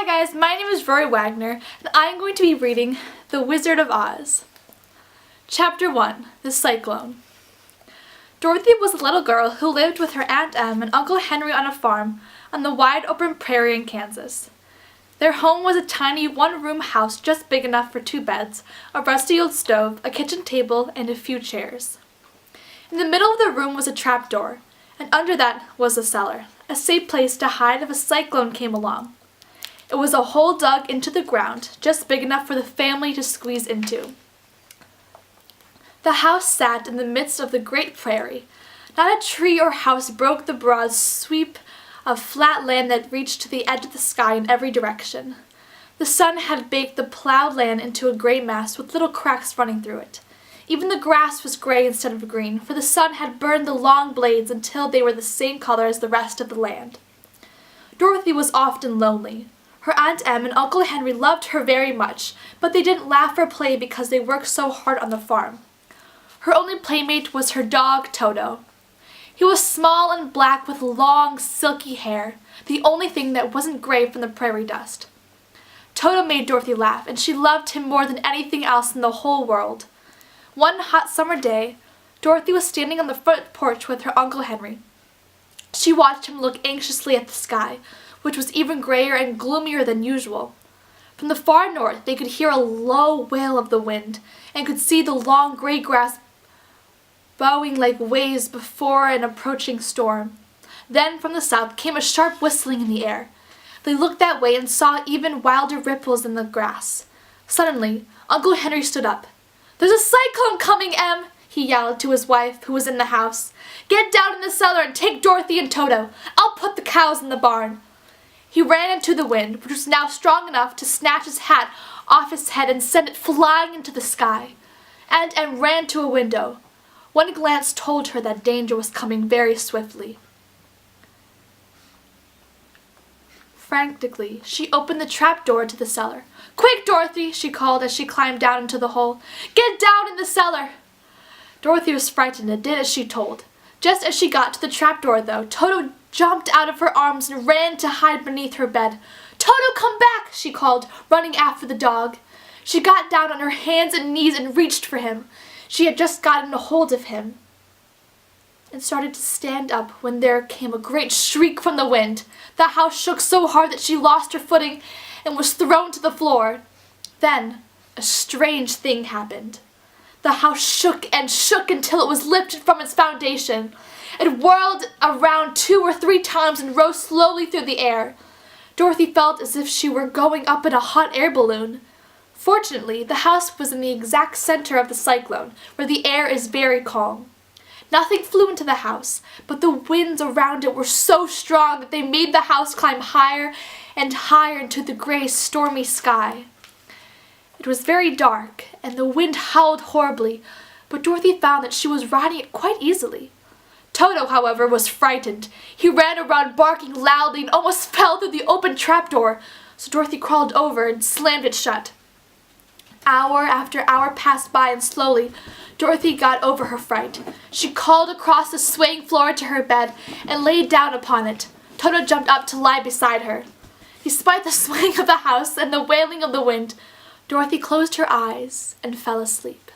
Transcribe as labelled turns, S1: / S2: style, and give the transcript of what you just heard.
S1: Hi guys, my name is Rory Wagner, and I'm going to be reading The Wizard of Oz. Chapter 1, The Cyclone. Dorothy was a little girl who lived with her Aunt Em and Uncle Henry on a farm on the wide open prairie in Kansas. Their home was a tiny one-room house just big enough for 2 beds, a rusty old stove, a kitchen table, and a few chairs. In the middle of the room was a trapdoor, and under that was a cellar, a safe place to hide if a cyclone came along. It was a hole dug into the ground, just big enough for the family to squeeze into. The house sat in the midst of the great prairie. Not a tree or house broke the broad sweep of flat land that reached to the edge of the sky in every direction. The sun had baked the plowed land into a gray mass with little cracks running through it. Even the grass was gray instead of green, for the sun had burned the long blades until they were the same color as the rest of the land. Dorothy was often lonely. Her Aunt Em and Uncle Henry loved her very much, but they didn't laugh or play because they worked so hard on the farm. Her only playmate was her dog, Toto. He was small and black with long, silky hair, the only thing that wasn't gray from the prairie dust. Toto made Dorothy laugh, and she loved him more than anything else in the whole world. One hot summer day, Dorothy was standing on the front porch with her Uncle Henry. She watched him look anxiously at the sky, which was even grayer and gloomier than usual. From the far north they could hear a low wail of the wind, and could see the long gray grass bowing like waves before an approaching storm. Then from the south came a sharp whistling in the air. They looked that way and saw even wilder ripples in the grass. Suddenly, Uncle Henry stood up. "There's a cyclone coming, Em!" he yelled to his wife, who was in the house. "Get down in the cellar and take Dorothy and Toto. I'll put the cows in the barn." He ran into the wind, which was now strong enough to snatch his hat off his head and send it flying into the sky. Aunt Em ran to a window. One glance told her that danger was coming very swiftly. Frantically, she opened the trapdoor to the cellar. "Quick, Dorothy!" she called as she climbed down into the hole. "Get down in the cellar!" Dorothy was frightened and did as she told. Just as she got to the trapdoor, though, Toto jumped out of her arms and ran to hide beneath her bed. "Toto, come back!" she called, running after the dog. She got down on her hands and knees and reached for him. She had just gotten a hold of him and started to stand up when there came a great shriek from the wind. The house shook so hard that she lost her footing and was thrown to the floor. Then a strange thing happened. The house shook and shook until it was lifted from its foundation. It whirled around 2 or 3 times and rose slowly through the air. Dorothy felt as if she were going up in a hot air balloon. Fortunately, the house was in the exact center of the cyclone, where the air is very calm. Nothing flew into the house, but the winds around it were so strong that they made the house climb higher and higher into the gray, stormy sky. It was very dark, and the wind howled horribly, but Dorothy found that she was riding it quite easily. Toto, however, was frightened. He ran around barking loudly and almost fell through the open trapdoor, so Dorothy crawled over and slammed it shut. Hour after hour passed by, and slowly Dorothy got over her fright. She crawled across the swaying floor to her bed and lay down upon it. Toto jumped up to lie beside her. Despite the swaying of the house and the wailing of the wind, Dorothy closed her eyes and fell asleep.